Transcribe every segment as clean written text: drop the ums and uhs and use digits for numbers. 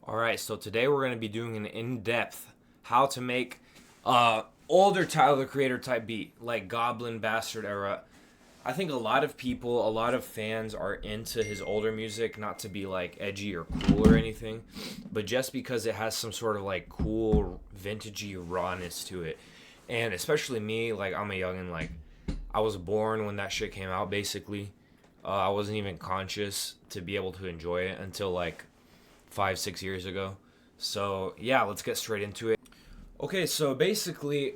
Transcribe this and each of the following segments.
Alright, so today we're going to be doing an in-depth how to make older Tyler the Creator type beat, like Goblin Bastard era. I think a lot of people, a lot of fans are into his older music, not to be like edgy or cool or anything, but just because it has some sort of like cool vintagey rawness to it. And especially me, like I'm a youngin', like I was born when that shit came out basically. I wasn't even conscious to be able to enjoy it until like 5, 6 years ago. So yeah, let's get straight into it. Okay, so basically,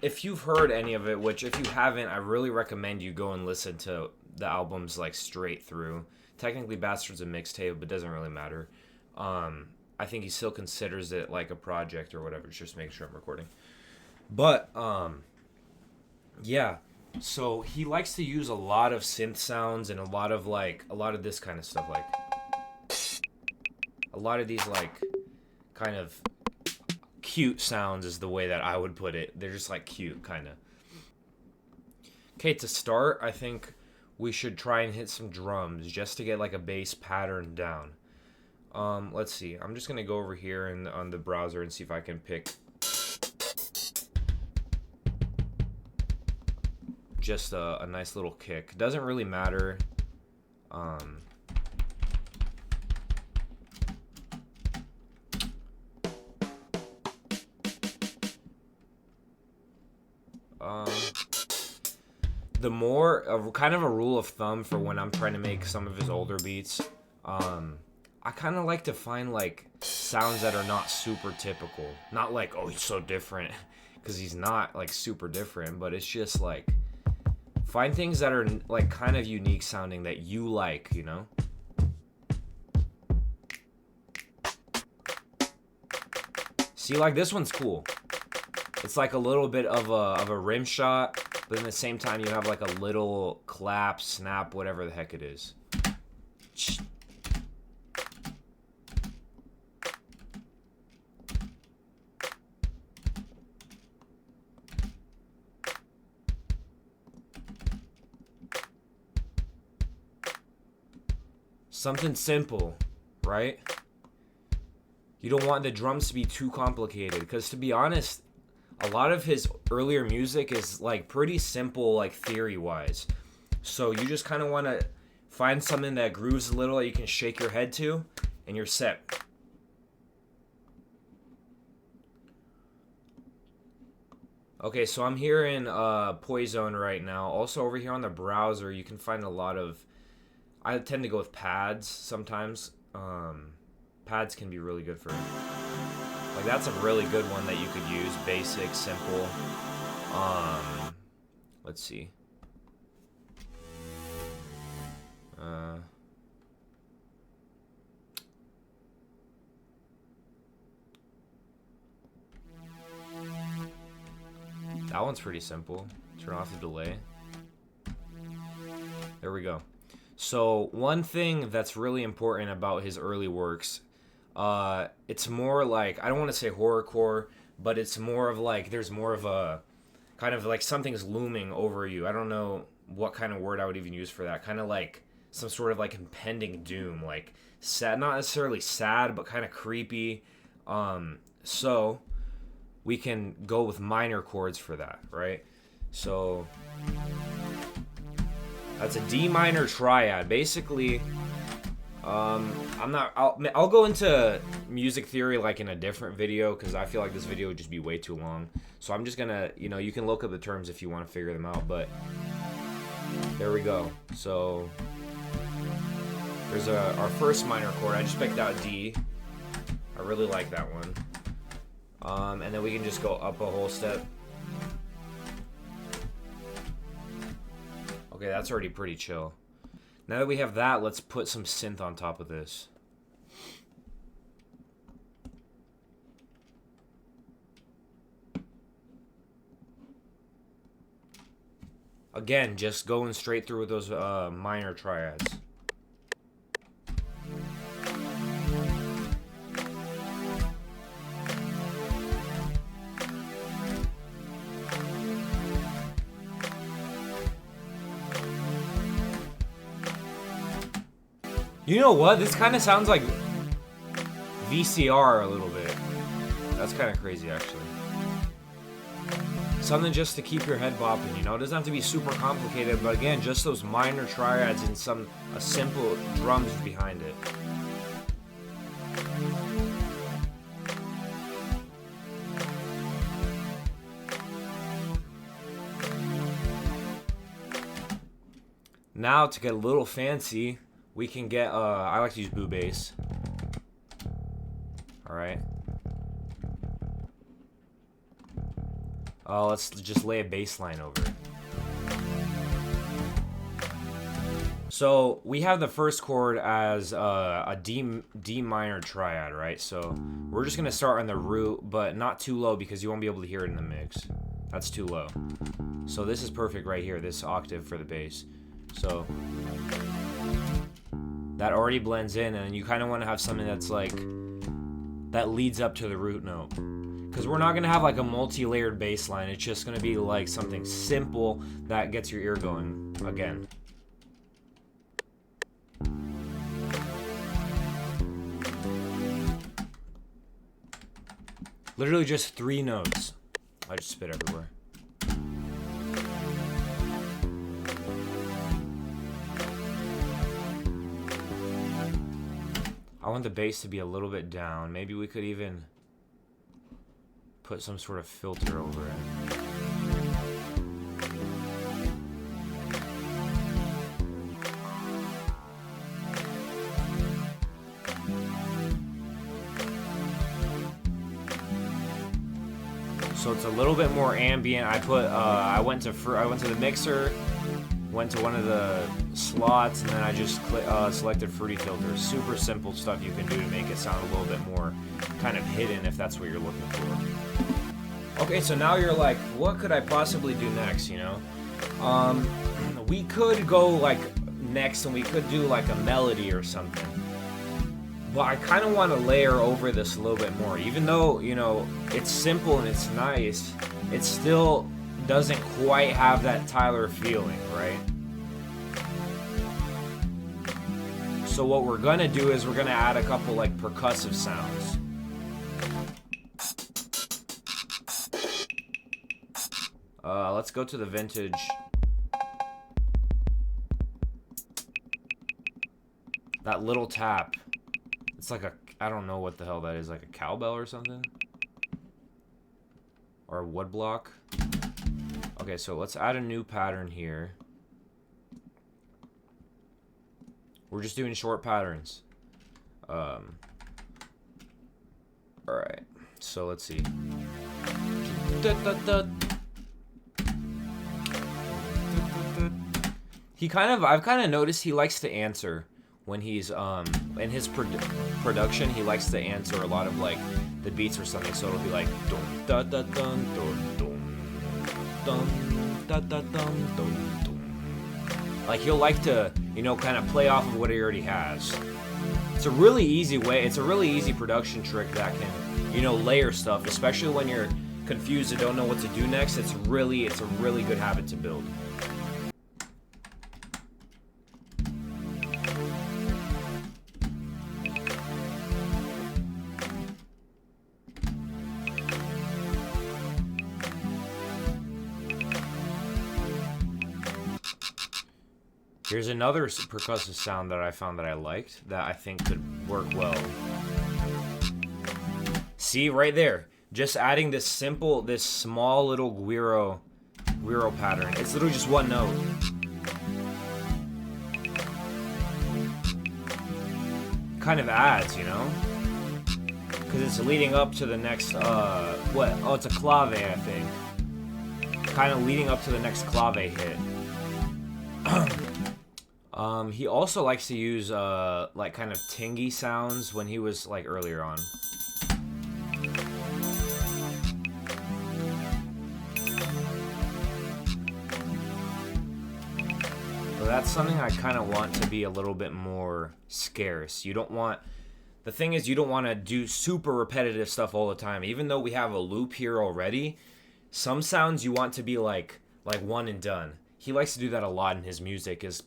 if you've heard any of it, which if you haven't, I really recommend you go and listen to the albums like straight through. Technically, Bastard's a mixtape, but doesn't really matter. I think he still considers it like a project or whatever. Just make sure I'm recording. But yeah. So he likes to use a lot of synth sounds and a lot of this kind of stuff, like a lot of these like kind of cute sounds is the way that I would put it. They're just like cute kind of. Okay, to start, I think we should try and hit some drums just to get like a bass pattern down. Let's see. I'm just gonna go over here and on the browser and see if I can pick just a nice little kick. Doesn't really matter. The more kind of a rule of thumb for when I'm trying to make some of his older beats, I kind of like to find like sounds that are not super typical. Not like, oh, he's so different, because he's not like super different, but it's just like find things that are like kind of unique sounding that you like, you know? See, like this one's cool. It's like a little bit of a rim shot, but at the same time you have like a little clap, snap, whatever the heck it is. Something simple, right? You don't want the drums to be too complicated, because to be honest, a lot of his earlier music is like pretty simple, like theory wise. So you just kind of want to find something that grooves a little that you can shake your head to, and you're set. Okay, so I'm here in Poison right now. Also over here on the browser, you can find a lot of. I tend to go with pads sometimes. Pads can be really good for. Like that's a really good one that you could use. Basic, simple. Let's see. That one's pretty simple. Turn off the delay. There we go. So one thing that's really important about his early works, it's more like, I don't want to say horrorcore, but it's more of like, there's more of a kind of like something's looming over you. I don't know what kind of word I would even use for that. Kind of like some sort of like impending doom, like sad, not necessarily sad, but kind of creepy. So we can go with minor chords for that, right? So that's a D minor triad. Basically, I'll go into music theory like in a different video, because I feel like this video would just be way too long. So I'm just gonna, you can look up the terms if you want to figure them out, but there we go. So there's our first minor chord. I just picked out D. I really like that one. And then we can just go up a whole step. Okay, that's already pretty chill. Now that we have that, let's put some synth on top of this. Again, just going straight through with those minor triads. You know what? This kind of sounds like VCR a little bit. That's kind of crazy, actually. Something just to keep your head bopping, you know? It doesn't have to be super complicated, but again, just those minor triads and a simple drums behind it. Now, to get a little fancy, we can get, I like to use boo bass. Alright. Let's just lay a bass line over it. So, we have the first chord as a D minor triad, right? So, we're just going to start on the root, but not too low because you won't be able to hear it in the mix. That's too low. So, this is perfect right here, this octave for the bass. So, that already blends in, and you kind of want to have something that's like, that leads up to the root note. Because we're not going to have like a multi-layered bass line. It's just going to be like something simple that gets your ear going again. Literally just 3 notes. I just spit everywhere. I want the bass to be a little bit down. Maybe we could even put some sort of filter over it. So it's a little bit more ambient. I went to the mixer, went to one of the slots, and then I just selected Fruity Filter. Super simple stuff you can do to make it sound a little bit more kind of hidden if that's what you're looking for. Okay, so now you're like, what could I possibly do next, you know? We could go like next and we could do like a melody or something. But I kind of want to layer over this a little bit more. Even though, you know, it's simple and it's nice, it still doesn't quite have that Tyler feeling, right? So what we're gonna do is we're gonna add a couple like percussive sounds. Let's go to the vintage. That little tap. It's like I don't know what the hell that is, like a cowbell or something? Or a wood block? Okay, so let's add a new pattern here. We're just doing short patterns. Alright, so let's see. I've kind of noticed he likes to answer when he's, in his production, he likes to answer a lot of, like, the beats or something, so it'll be like, dun da da dun dun dun dun da da dun dun dun. Like, he'll like to, you know, kind of play off of what he already has. It's a really easy production trick that can, you know, layer stuff, especially when you're confused and don't know what to do next. It's a really good habit to build. Here's another percussive sound that I found that I liked, that I think could work well. See, right there. Just adding this small little guiro pattern. It's literally just one note. Kind of adds, you know? Because it's leading up to the next, what? Oh, it's a clave, I think. Kind of leading up to the next clave hit. He also likes to use, like, kind of tingy sounds when he was, like, earlier on. So that's something I kind of want to be a little bit more scarce. You don't want... The thing is, you don't want to do super repetitive stuff all the time. Even though we have a loop here already, some sounds you want to be, like one and done. He likes to do that a lot in his music, is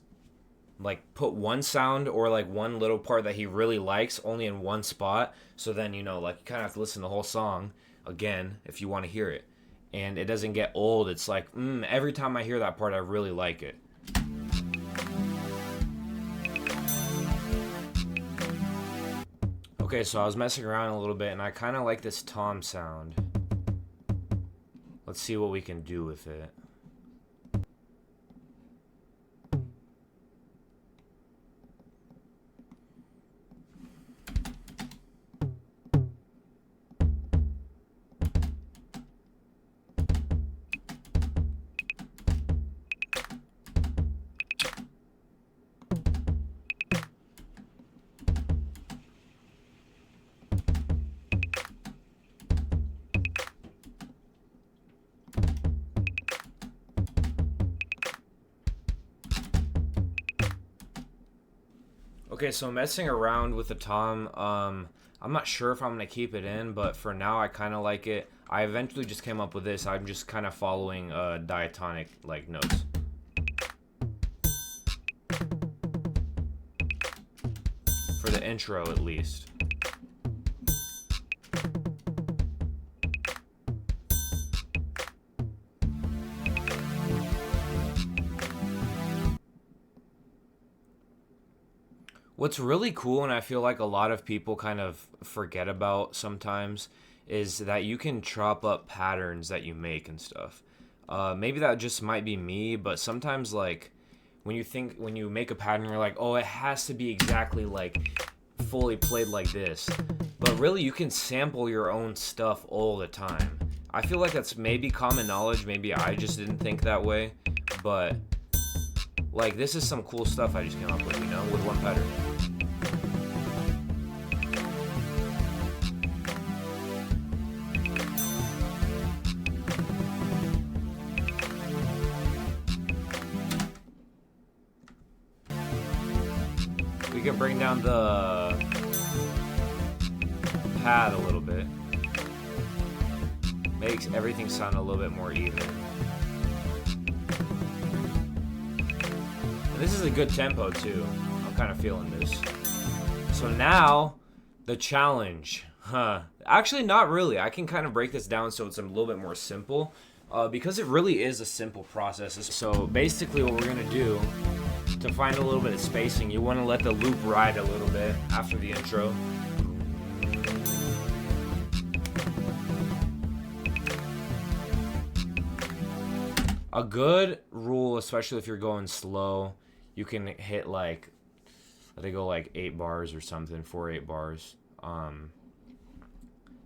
like put one sound or like one little part that he really likes only in one spot. So then, you know, like you kind of have to listen to the whole song again if you want to hear it. And it doesn't get old. It's like, every time I hear that part, I really like it. Okay, so I was messing around a little bit, and I kind of like this tom sound. Let's see what we can do with it. Okay, so messing around with the tom, I'm not sure if I'm going to keep it in, but for now I kind of like it. I eventually just came up with this. I'm just kind of following diatonic like notes. For the intro at least. What's really cool, and I feel like a lot of people kind of forget about sometimes, is that you can chop up patterns that you make and stuff. Maybe that just might be me, but sometimes like when you make a pattern, you're like, oh, it has to be exactly like fully played like this. But really, you can sample your own stuff all the time. I feel like that's maybe common knowledge. Maybe I just didn't think that way, but like this is some cool stuff I just came up with, you know, with one pattern. We can bring down the pad a little bit. Makes everything sound a little bit more even. And this is a good tempo too. I'm kind of feeling this. So now, the challenge. Actually, not really. I can kind of break this down so it's a little bit more simple. Because it really is a simple process. So basically what we're going to do, to find a little bit of spacing, you want to let the loop ride a little bit after the intro. A good rule, especially if you're going slow, you can hit like, I think go like 8 bars or something, 4 8 bars.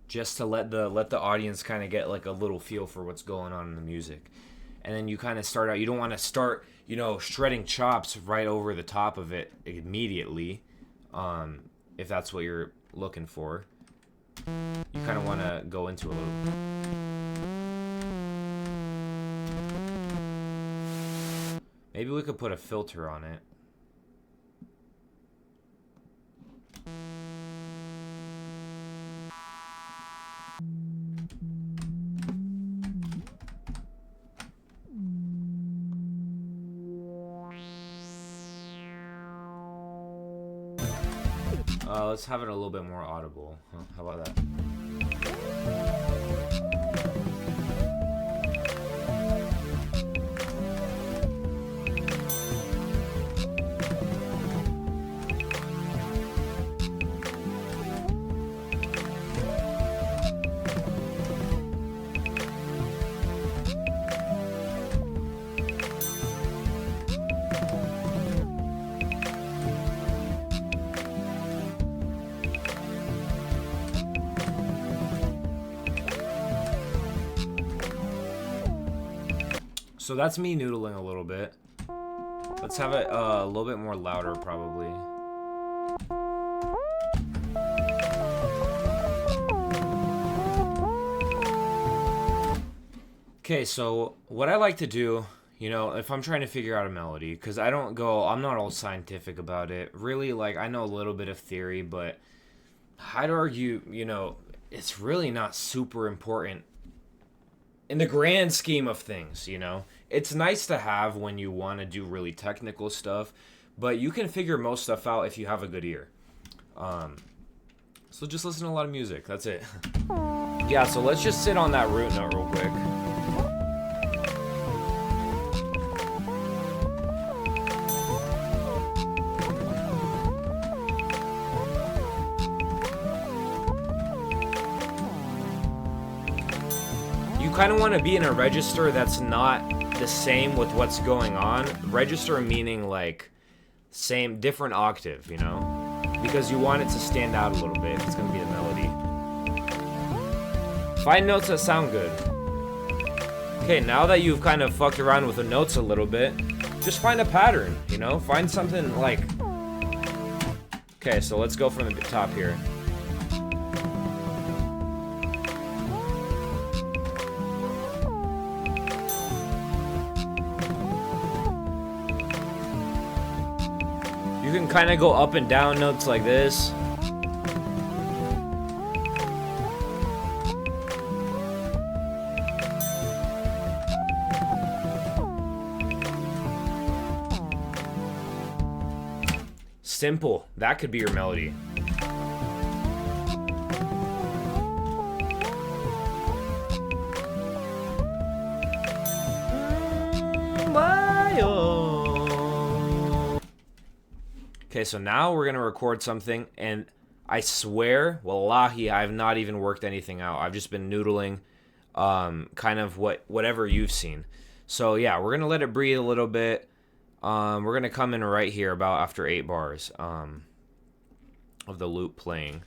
Just to let the audience kind of get like a little feel for what's going on in the music. And then you kind of start out, you don't want to start, you know, shredding chops right over the top of it immediately, if that's what you're looking for. You kind of want to go into a little. Maybe we could put a filter on it. Let's have it a little bit more audible. How about that? So that's me noodling a little bit. Let's have it a little bit more louder, probably. Okay, so what I like to do, you know, if I'm trying to figure out a melody, because I'm not all scientific about it. Really, like, I know a little bit of theory, but I'd argue, you know, it's really not super important in the grand scheme of things, you know. It's nice to have when you want to do really technical stuff, But you can figure most stuff out if you have a good ear. So just listen to a lot of music. That's it. Yeah, so let's just sit on that root note real quick. You kind of want to be in a register that's not the same with what's going on. Register meaning like same, different octave, you know? Because you want it to stand out a little bit if it's going to be a melody. Find notes that sound good. Okay, now that you've kind of fucked around with the notes a little bit, just find a pattern, you know? Find something like... Okay, so let's go from the top here. You can kind of go up and down notes like this. Simple. That could be your melody. Okay, so now we're going to record something, and I swear, wallahi, I have not even worked anything out. I've just been noodling, kind of whatever you've seen. So yeah, we're going to let it breathe a little bit. We're going to come in right here about after 8 bars of the loop playing.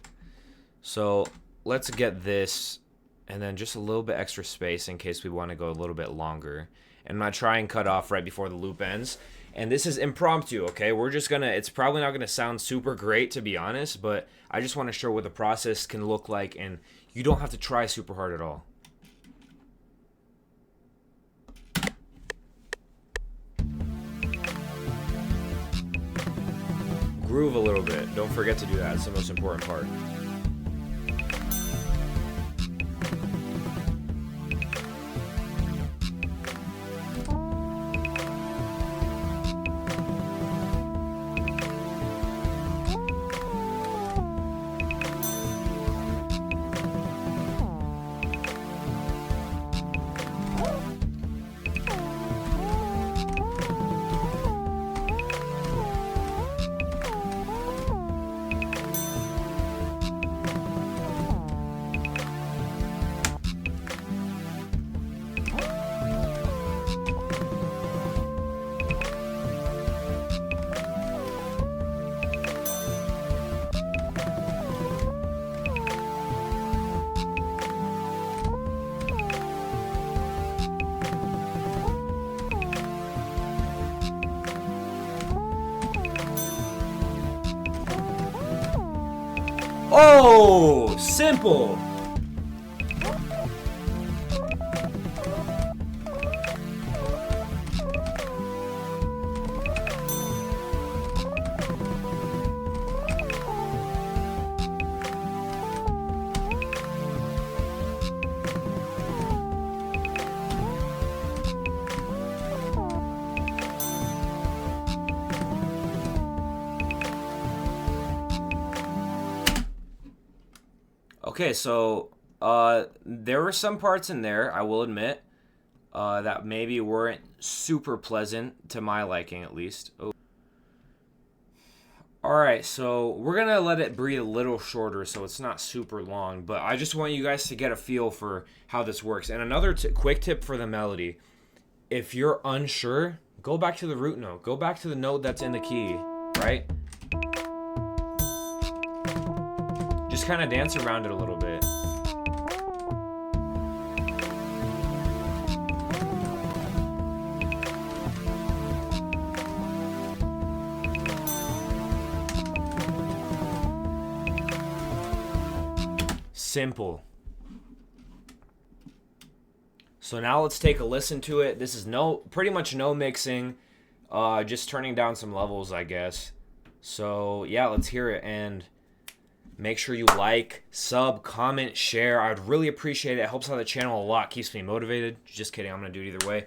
So let's get this, and then just a little bit extra space in case we want to go a little bit longer. And I'm going to try and cut off right before the loop ends. And this is impromptu, okay? We're just gonna, it's probably not gonna sound super great, to be honest, but I just want to show what the process can look like, and you don't have to try super hard at all. Groove a little bit. Don't forget to do that. It's the most important part. Oh, simple. Okay, so there were some parts in there, I will admit, that maybe weren't super pleasant to my liking, at least. Oh. Alright, so we're going to let it breathe a little shorter so it's not super long, but I just want you guys to get a feel for how this works. And another quick tip for the melody, if you're unsure, go back to the root note. Go back to the note that's in the key, right? Just kind of dance around it a little bit. Simple. So now let's take a listen to it. This is pretty much no mixing, just turning down some levels, I guess. So yeah, let's hear it, and make sure you like, sub, comment, share. I would really appreciate it. It helps out the channel a lot. Keeps me motivated. Just kidding. I'm going to do it either way.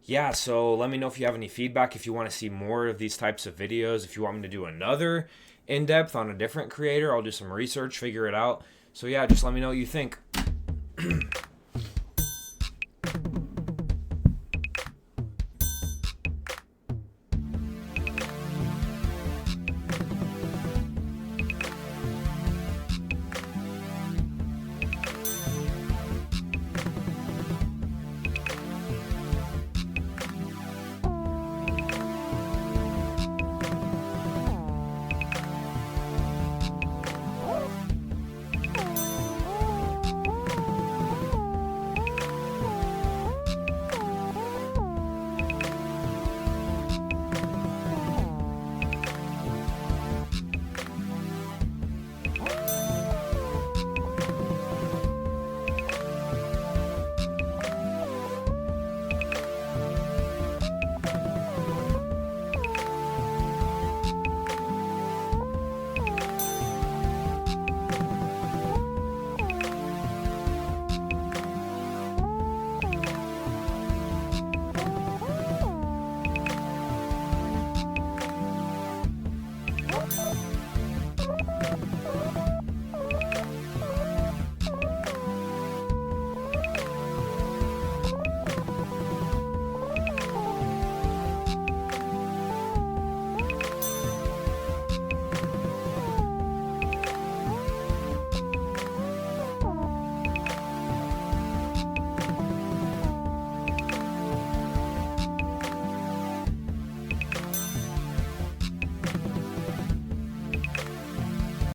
yeah, so let me know if you have any feedback, if you want to see more of these types of videos, if you want me to do another in-depth on a different creator. I'll do some research, figure it out. So yeah, just let me know what you think.